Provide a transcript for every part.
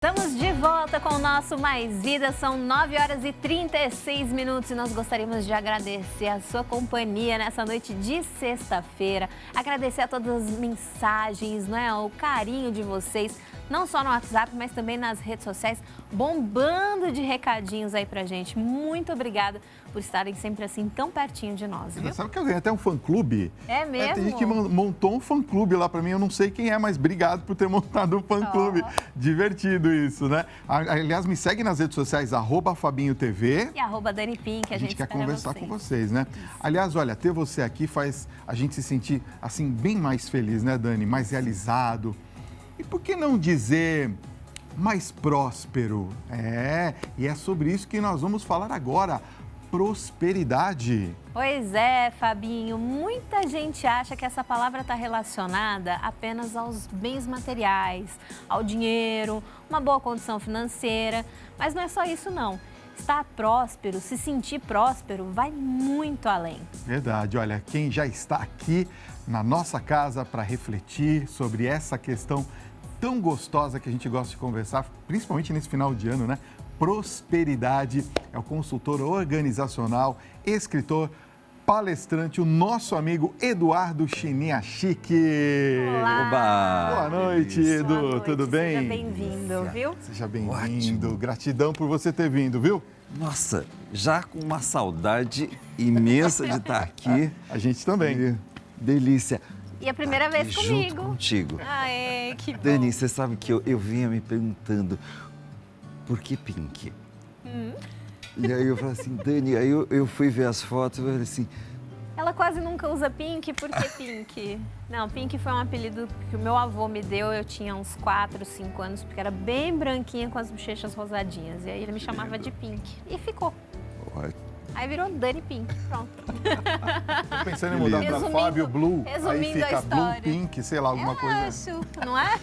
Estamos de volta com o nosso Mais Vida, são 9 horas e 36 minutos e nós gostaríamos de agradecer a sua companhia nessa noite de sexta-feira, agradecer a todas as mensagens, né, o carinho de vocês, não só no WhatsApp, mas também nas redes sociais, bombando de recadinhos aí pra gente. Muito obrigada por estarem sempre assim tão pertinho de nós, viu? Sabe que eu ganhei até um fã-clube? É mesmo? Tem gente que montou um fã-clube lá pra mim, eu não sei quem é, mas obrigado por ter montado um fã-clube. Divertido isso, né? Aliás, me segue nas redes sociais, @FabinhoTV. E @DaniPin, que a gente quer conversar com vocês, né? Aliás, olha, ter você aqui faz a gente se sentir, assim, bem mais feliz, né, Dani? Mais realizado. E por que não dizer mais próspero? E é sobre isso que nós vamos falar agora. Prosperidade. Pois é, Fabinho, muita gente acha que essa palavra está relacionada apenas aos bens materiais, ao dinheiro, uma boa condição financeira, mas não é só isso não. Estar próspero, se sentir próspero, vai muito além. Verdade, olha, quem já está aqui na nossa casa para refletir sobre essa questão tão gostosa que a gente gosta de conversar, principalmente nesse final de ano, né? Prosperidade, é o consultor organizacional, escritor, palestrante, o nosso amigo Eduardo Chiniachik. Olá! Oba! Boa noite, Edu, Boa noite. Tudo bem? Seja bem-vindo, viu? Seja bem-vindo, gratidão por você ter vindo, viu? Nossa, já com uma saudade imensa de estar aqui. A gente também. Delícia. E a primeira vez comigo. Junto contigo. Aê, que bom. Dani, você sabe que eu vinha me perguntando, por que Pink? E aí eu falei assim, Dani, aí eu fui ver as fotos e falei assim... Ela quase nunca usa Pink, por que Pink? Não, Pink foi um apelido que o meu avô me deu, eu tinha uns 4, 5 anos, porque era bem branquinha com as bochechas rosadinhas. E aí ele me chamava de Pink. E ficou. Aí virou Dani Pink, pronto. Tô pensando em mudar para Fábio Blue, aí fica Blue Pink, sei lá, alguma coisa. Acho, não é?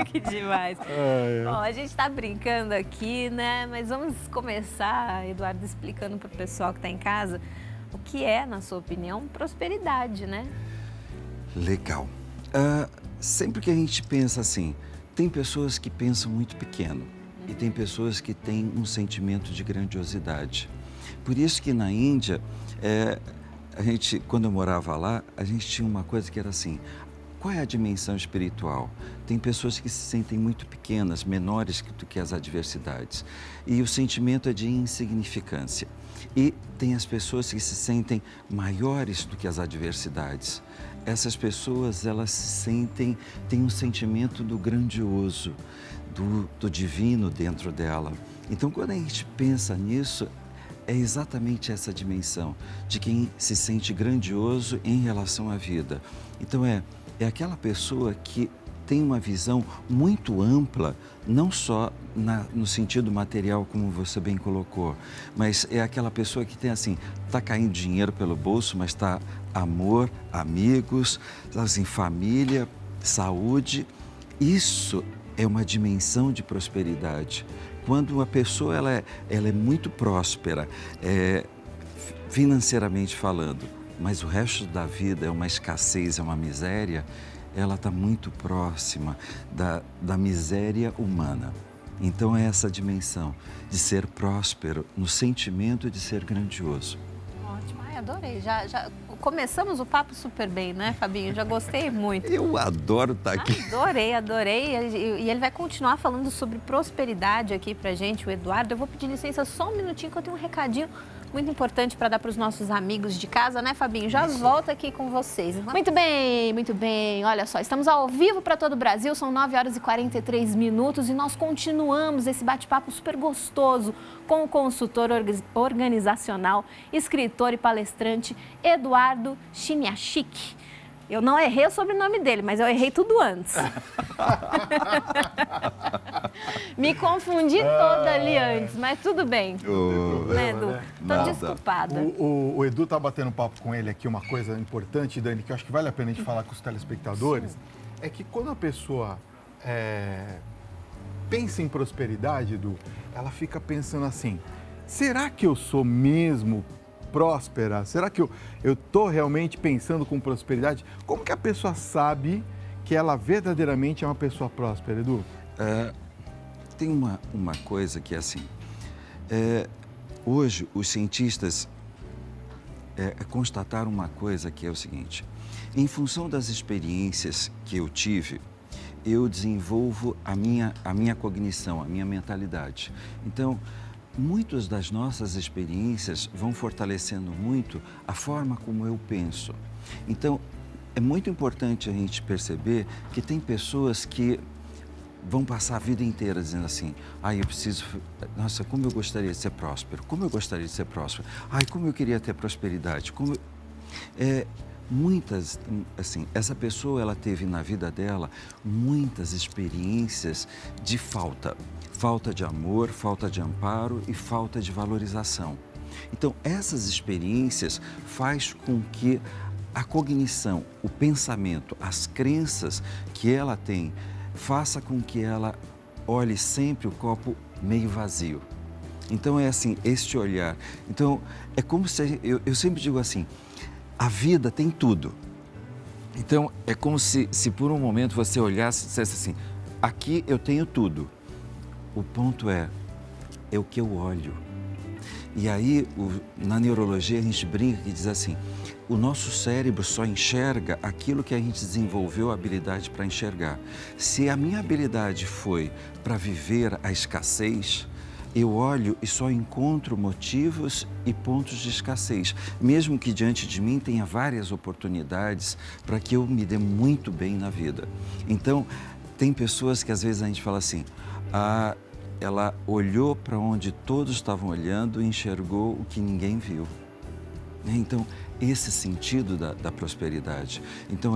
Que demais. Bom, a gente tá brincando aqui, né? Mas vamos começar, Eduardo, explicando pro pessoal que tá em casa o que é, na sua opinião, prosperidade, né? Legal. Sempre que a gente pensa assim, tem pessoas que pensam muito pequeno e tem pessoas que têm um sentimento de grandiosidade. Por isso que na Índia, quando eu morava lá, a gente tinha uma coisa que era assim, qual é a dimensão espiritual? Tem pessoas que se sentem muito pequenas, menores do que as adversidades. E o sentimento é de insignificância. E tem as pessoas que se sentem maiores do que as adversidades. Essas pessoas, elas têm um sentimento do grandioso, do divino dentro dela. Então, quando a gente pensa nisso, é exatamente essa dimensão de quem se sente grandioso em relação à vida. Então, é aquela pessoa que tem uma visão muito ampla, não só no sentido material, como você bem colocou, mas é aquela pessoa que tem assim, está caindo dinheiro pelo bolso, mas está amor, amigos, assim, família, saúde. Isso é uma dimensão de prosperidade. Quando uma pessoa ela é muito próspera, financeiramente falando, mas o resto da vida é uma escassez, é uma miséria, ela está muito próxima da miséria humana. Então é essa dimensão de ser próspero no sentimento de ser grandioso. Ótimo, adorei. Já começamos o papo super bem, né, Fabinho? Já gostei muito. Eu adoro estar aqui. Adorei. E ele vai continuar falando sobre prosperidade aqui pra gente, o Eduardo. Eu vou pedir licença só um minutinho, que eu tenho um recadinho muito importante para dar para os nossos amigos de casa, né, Fabinho? Já volto aqui com vocês. Muito bem. Olha só, estamos ao vivo para todo o Brasil, são 9 horas e 43 minutos e nós continuamos esse bate-papo super gostoso com o consultor organizacional, escritor e palestrante Eduardo Chiniachik. Eu não errei o sobrenome dele, mas eu errei tudo antes. Me confundi toda ali antes, mas tudo bem. Né, Edu? Tô desculpada. O Edu tá batendo papo com ele aqui, uma coisa importante, Dani, que eu acho que vale a pena a gente falar com os telespectadores, é que quando a pessoa pensa em prosperidade, Edu, ela fica pensando assim, será que eu sou mesmo próspera? Será que eu estou realmente pensando com prosperidade? Como que a pessoa sabe que ela verdadeiramente é uma pessoa próspera, Edu? Tem uma coisa que é assim, hoje os cientistas constataram uma coisa que é o seguinte: em função das experiências que eu tive, eu desenvolvo a minha cognição, a minha mentalidade. Então, muitas das nossas experiências vão fortalecendo muito a forma como eu penso. Então, é muito importante a gente perceber que tem pessoas que vão passar a vida inteira dizendo assim: ai, eu preciso, nossa, como eu gostaria de ser próspero, como eu gostaria de ser próspero, ai, como eu queria ter prosperidade, muitas, assim, essa pessoa, ela teve na vida dela muitas experiências de falta de amor, falta de amparo e falta de valorização. Então, essas experiências faz com que a cognição, o pensamento, as crenças que ela tem, faça com que ela olhe sempre o copo meio vazio. Então, é assim, este olhar. Então, é como se, eu sempre digo assim, a vida tem tudo. Então, é como se por um momento você olhasse e dissesse assim: aqui eu tenho tudo. O ponto é o que eu olho. E aí, na neurologia, a gente brinca e diz assim: o nosso cérebro só enxerga aquilo que a gente desenvolveu a habilidade para enxergar. Se a minha habilidade foi para viver a escassez, eu olho e só encontro motivos e pontos de escassez, mesmo que diante de mim tenha várias oportunidades para que eu me dê muito bem na vida. Então, tem pessoas que às vezes a gente fala assim: ela olhou para onde todos estavam olhando e enxergou o que ninguém viu. Então, esse sentido da prosperidade. Então,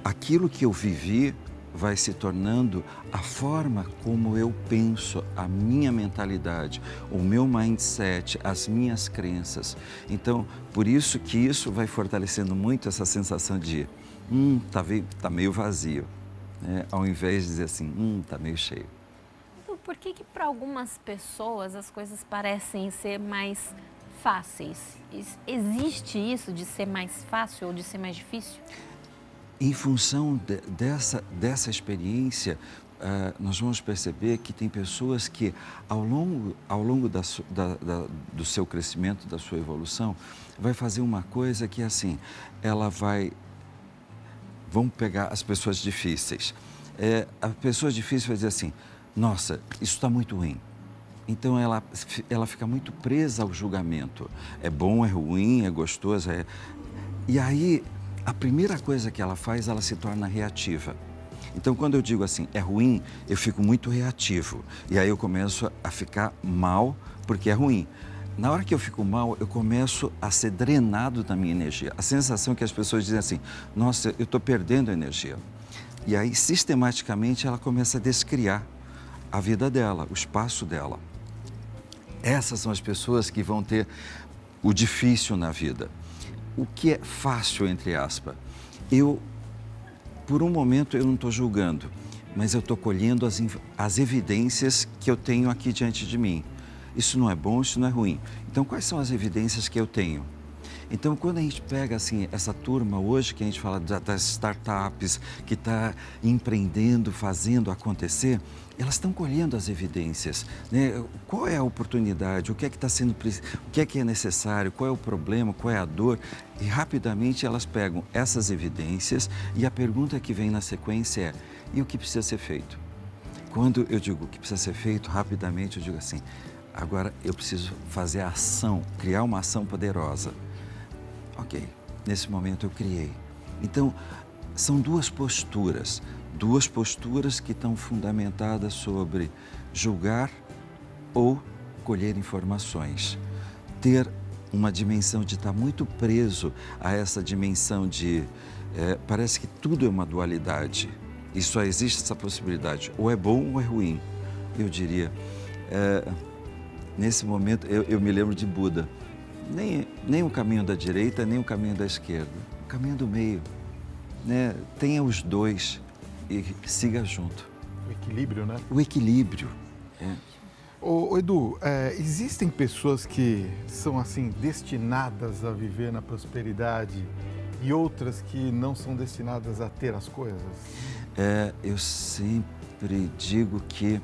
aquilo que eu vivi vai se tornando a forma como eu penso, a minha mentalidade, o meu mindset, as minhas crenças. Então, por isso que isso vai fortalecendo muito essa sensação de tá meio vazio, né? Ao invés de dizer assim, tá meio cheio. Então, por que para algumas pessoas as coisas parecem ser mais fáceis? Existe isso de ser mais fácil ou de ser mais difícil? Em função dessa experiência, nós vamos perceber que tem pessoas que, ao longo do seu crescimento, da sua evolução, vai fazer uma coisa que, assim, vamos pegar as pessoas difíceis. A pessoa difícil vai dizer assim: nossa, isso está muito ruim. Então, ela fica muito presa ao julgamento. É bom, é ruim, é gostoso, E aí, a primeira coisa que ela faz, ela se torna reativa. Então, quando eu digo assim, é ruim, eu fico muito reativo. E aí eu começo a ficar mal porque é ruim. Na hora que eu fico mal, eu começo a ser drenado da minha energia. A sensação que as pessoas dizem assim: nossa, eu estou perdendo energia. E aí, sistematicamente, ela começa a descriar a vida dela, o espaço dela. Essas são as pessoas que vão ter o difícil na vida. O que é fácil, entre aspas? Por um momento, eu não estou julgando, mas eu estou colhendo as evidências que eu tenho aqui diante de mim. Isso não é bom, isso não é ruim. Então, quais são as evidências que eu tenho? Então, quando a gente pega assim, essa turma hoje, que a gente fala das startups, que está empreendendo, fazendo acontecer, elas estão colhendo as evidências, né? Qual é a oportunidade, o que é que está sendo, o que é necessário, qual é o problema, qual é a dor, e rapidamente elas pegam essas evidências e a pergunta que vem na sequência é: e o que precisa ser feito? Quando eu digo o que precisa ser feito, rapidamente eu digo assim: agora eu preciso fazer a ação, criar uma ação poderosa. Ok, nesse momento eu criei. Então, são duas posturas que estão fundamentadas sobre julgar ou colher informações. Ter uma dimensão de estar muito preso a essa dimensão de... parece que tudo é uma dualidade e só existe essa possibilidade, ou é bom ou é ruim. Eu diria, nesse momento, eu me lembro de Buda. Nem o caminho da direita, nem o caminho da esquerda. O caminho do meio, né? Tenha os dois e siga junto. O equilíbrio, né? O equilíbrio. Ô, Edu, existem pessoas que são assim destinadas a viver na prosperidade e outras que não são destinadas a ter as coisas? Eu sempre sempre digo que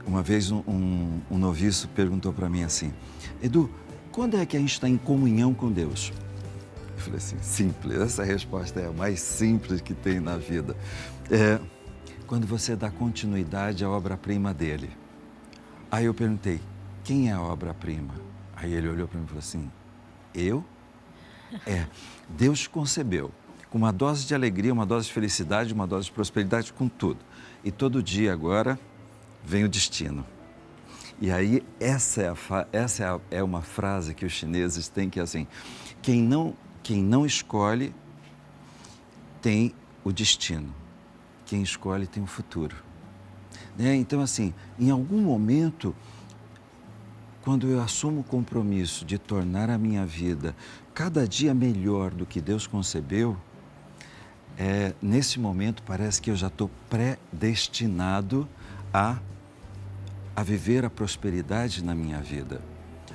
uma vez um noviço perguntou para mim assim: Edu, quando é que a gente está em comunhão com Deus? Eu falei assim, simples, essa resposta é a mais simples que tem na vida. Quando você dá continuidade à obra-prima dele. Aí eu perguntei, quem é a obra-prima? Aí ele olhou para mim e falou assim, eu? Deus te concebeu com uma dose de alegria, uma dose de felicidade, uma dose de prosperidade, com tudo. E todo dia agora vem o destino. E aí essa é uma frase que os chineses têm, que é assim, quem não escolhe tem o destino, quem escolhe tem o futuro. Né? Então, assim, em algum momento, quando eu assumo o compromisso de tornar a minha vida cada dia melhor do que Deus concebeu, nesse momento parece que eu já estou predestinado a viver a prosperidade na minha vida.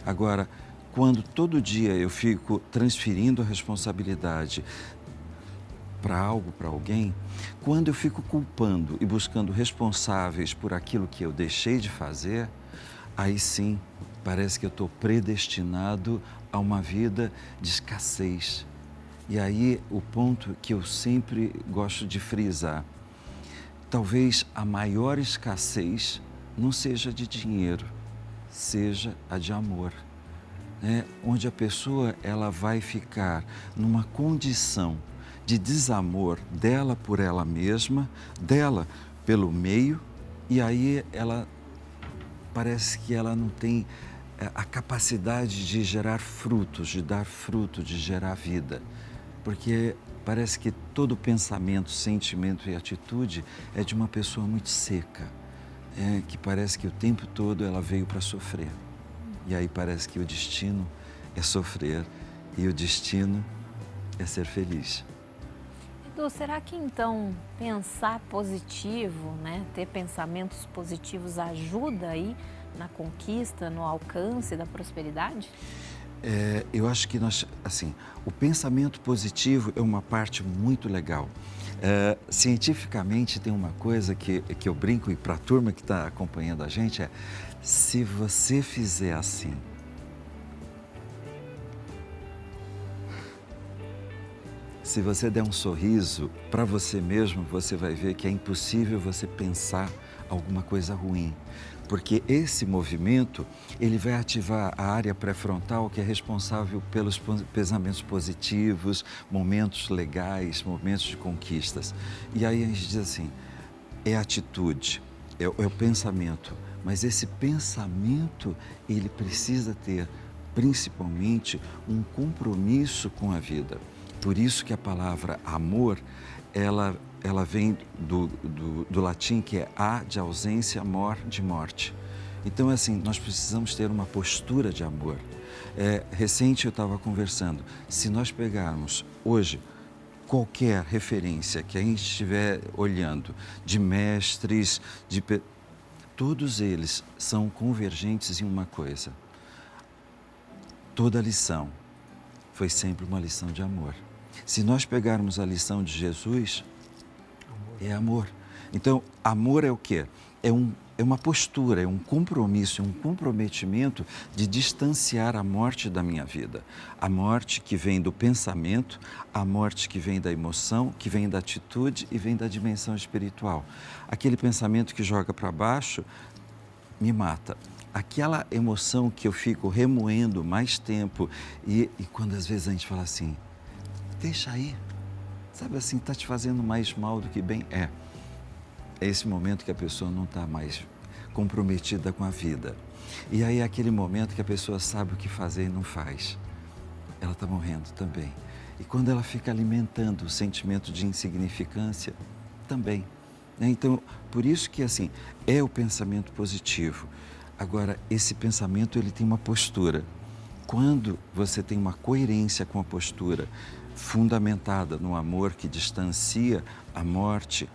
Agora, quando todo dia eu fico transferindo a responsabilidade para algo, para alguém, quando eu fico culpando e buscando responsáveis por aquilo que eu deixei de fazer, aí sim, parece que eu estou predestinado a uma vida de escassez. E aí o ponto que eu sempre gosto de frisar, talvez a maior escassez não seja de dinheiro, seja a de amor. Onde a pessoa ela vai ficar numa condição de desamor dela por ela mesma, dela pelo meio, e aí ela parece que ela não tem a capacidade de gerar frutos, de dar fruto, de gerar vida, porque parece que todo pensamento, sentimento e atitude é de uma pessoa muito seca, que parece que o tempo todo ela veio para sofrer. E aí parece que o destino é sofrer e o destino é ser feliz. Edu, será que então pensar positivo, né, ter pensamentos positivos ajuda aí na conquista, no alcance da prosperidade? Eu acho que o pensamento positivo é uma parte muito legal. Cientificamente tem uma coisa que eu brinco, e para a turma que está acompanhando a gente, se você fizer assim, se você der um sorriso para você mesmo, você vai ver que é impossível você pensar alguma coisa ruim. Porque esse movimento, ele vai ativar a área pré-frontal, que é responsável pelos pensamentos positivos, momentos legais, momentos de conquistas. E aí a gente diz assim, é atitude, é o pensamento. Mas esse pensamento, ele precisa ter, principalmente, um compromisso com a vida. Por isso que a palavra amor, ela vem do latim, que é a de ausência, mor de morte. Então, assim, nós precisamos ter uma postura de amor. Recente eu estava conversando, se nós pegarmos hoje qualquer referência que a gente estiver olhando, de mestres, todos eles são convergentes em uma coisa. Toda lição foi sempre uma lição de amor. Se nós pegarmos a lição de Jesus, é amor. Então, amor é o quê? É uma postura, é um compromisso, é um comprometimento de distanciar a morte da minha vida. A morte que vem do pensamento, a morte que vem da emoção, que vem da atitude e vem da dimensão espiritual. Aquele pensamento que joga para baixo me mata. Aquela emoção que eu fico remoendo mais tempo e quando às vezes a gente fala assim, deixa aí, sabe assim, está te fazendo mais mal do que bem? É esse momento que a pessoa não está mais comprometida com a vida. E aí é aquele momento que a pessoa sabe o que fazer e não faz. Ela está morrendo também. E quando ela fica alimentando o sentimento de insignificância, também. Então, por isso que assim, é o pensamento positivo. Agora, esse pensamento ele tem uma postura. Quando você tem uma coerência com a postura fundamentada no amor que distancia a morte,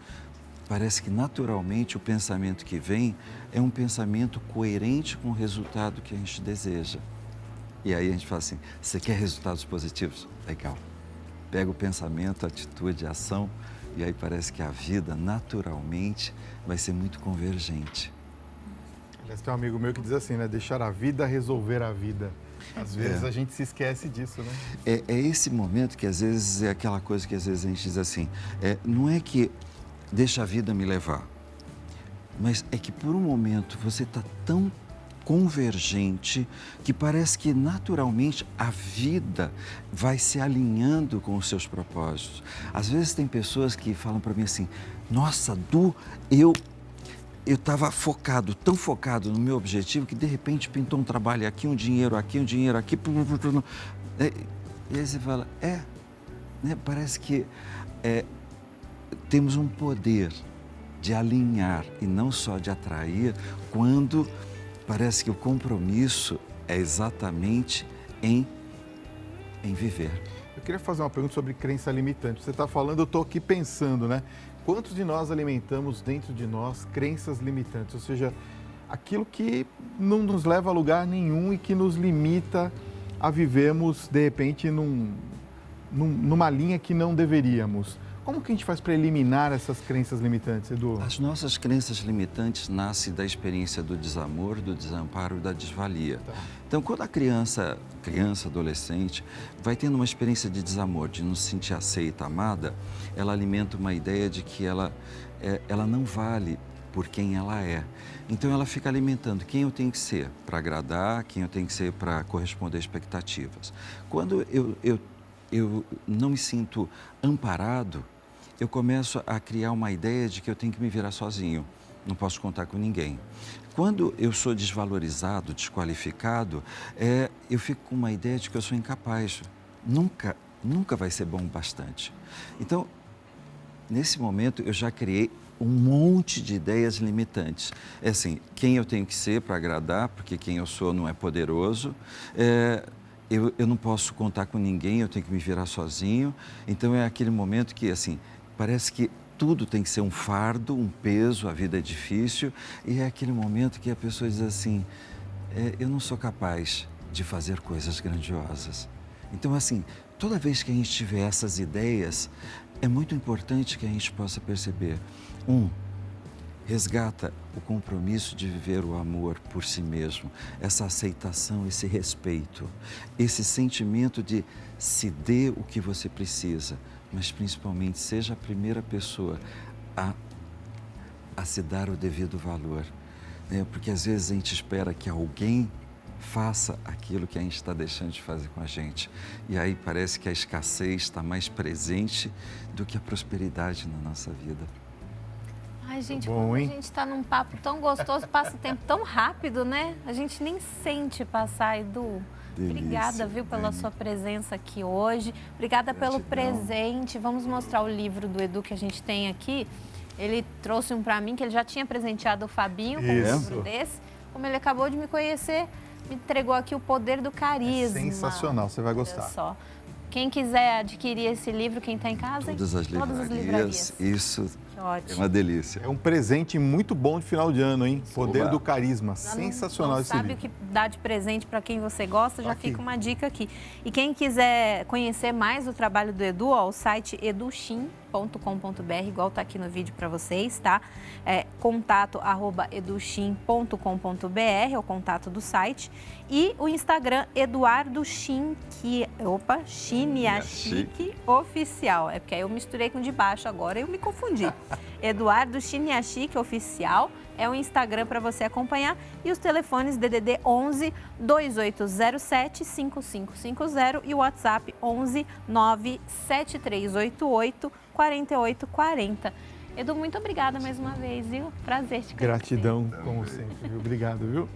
parece que naturalmente o pensamento que vem é um pensamento coerente com o resultado que a gente deseja. E aí a gente fala assim, você quer resultados positivos? Legal. Pega o pensamento, a atitude, a ação E aí parece que a vida, naturalmente, vai ser muito convergente. Aliás, tem um amigo meu que diz assim, né? Deixar a vida resolver a vida. Às vezes a gente se esquece disso, né? É esse momento que às vezes é aquela coisa que às vezes a gente diz assim, não é que deixa a vida me levar, mas é que por um momento você está tão convergente que parece que naturalmente a vida vai se alinhando com os seus propósitos. Às vezes tem pessoas que falam para mim assim, nossa, Du, eu estava focado, tão focado no meu objetivo que de repente pintou um trabalho aqui, um dinheiro aqui. E aí você fala, né, parece que temos um poder de alinhar e não só de atrair, quando parece que o compromisso é exatamente em viver. Eu queria fazer uma pergunta sobre crença limitante. Você está falando, eu estou aqui pensando, né? Quantos de nós alimentamos dentro de nós crenças limitantes? Ou seja, aquilo que não nos leva a lugar nenhum e que nos limita a vivermos, de repente, numa linha que não deveríamos. Como que a gente faz para eliminar essas crenças limitantes, Edu? As nossas crenças limitantes nascem da experiência do desamor, do desamparo e da desvalia. Tá. Então, quando a criança, adolescente, vai tendo uma experiência de desamor, de não se sentir aceita, amada, ela alimenta uma ideia de que ela não vale por quem ela é. Então, ela fica alimentando quem eu tenho que ser para agradar, quem eu tenho que ser para corresponder a expectativas. Quando eu não me sinto amparado, eu começo a criar uma ideia de que eu tenho que me virar sozinho, não posso contar com ninguém. Quando eu sou desvalorizado, desqualificado, eu fico com uma ideia de que eu sou incapaz. Nunca vai ser bom o bastante. Então, nesse momento, eu já criei um monte de ideias limitantes. É assim, quem eu tenho que ser para agradar, porque quem eu sou não é poderoso. Eu não posso contar com ninguém, eu tenho que me virar sozinho. Então, é aquele momento que, assim, parece que tudo tem que ser um fardo, um peso, a vida é difícil. E é aquele momento que a pessoa diz assim, eu não sou capaz de fazer coisas grandiosas. Então, assim, toda vez que a gente tiver essas ideias, é muito importante que a gente possa perceber. Resgata o compromisso de viver o amor por si mesmo, essa aceitação, esse respeito, esse sentimento de se dê o que você precisa, mas principalmente seja a primeira pessoa a se dar o devido valor, né? Porque às vezes a gente espera que alguém faça aquilo que a gente está deixando de fazer com a gente. E aí parece que a escassez está mais presente do que a prosperidade na nossa vida. Ai, gente, Bom, quando a hein? gente está num papo tão gostoso, passa o tempo tão rápido, né? A gente nem sente passar, Edu. Delícia, Obrigada, viu, pela sua presença aqui hoje. Obrigada pelo presente. Vamos mostrar o livro do Edu que a gente tem aqui. Ele trouxe um para mim, que ele já tinha presenteado o Fabinho com um livro desse. Como ele acabou de me conhecer, me entregou aqui o Poder do Carisma. É sensacional, você vai gostar. Olha só. Quem quiser adquirir esse livro, quem está em casa, Todas as livrarias. Isso Que ótimo. é uma delícia. É um presente muito bom de final de ano, hein? Poder Oba. do Carisma. Já Sensacional não esse sabe livro. o que dá de presente para quem você gosta, já Aqui. fica uma dica aqui. E quem quiser conhecer mais o trabalho do Edu, ó, o site educhin.com.br, igual está aqui no vídeo para vocês, tá? contato@educhin.com.br, é o contato do site. E o Instagram Eduardo Chiniachique Oficial. É porque aí eu misturei com de baixo agora e eu me confundi. Eduardo Chiniachique Oficial é o Instagram para você acompanhar. E os telefones DDD 11 2807 5550 e o WhatsApp 11 97388 4840. Edu, muito obrigada mais uma vez, viu? Prazer te conhecer. Gratidão, como sempre, viu? Obrigado, viu?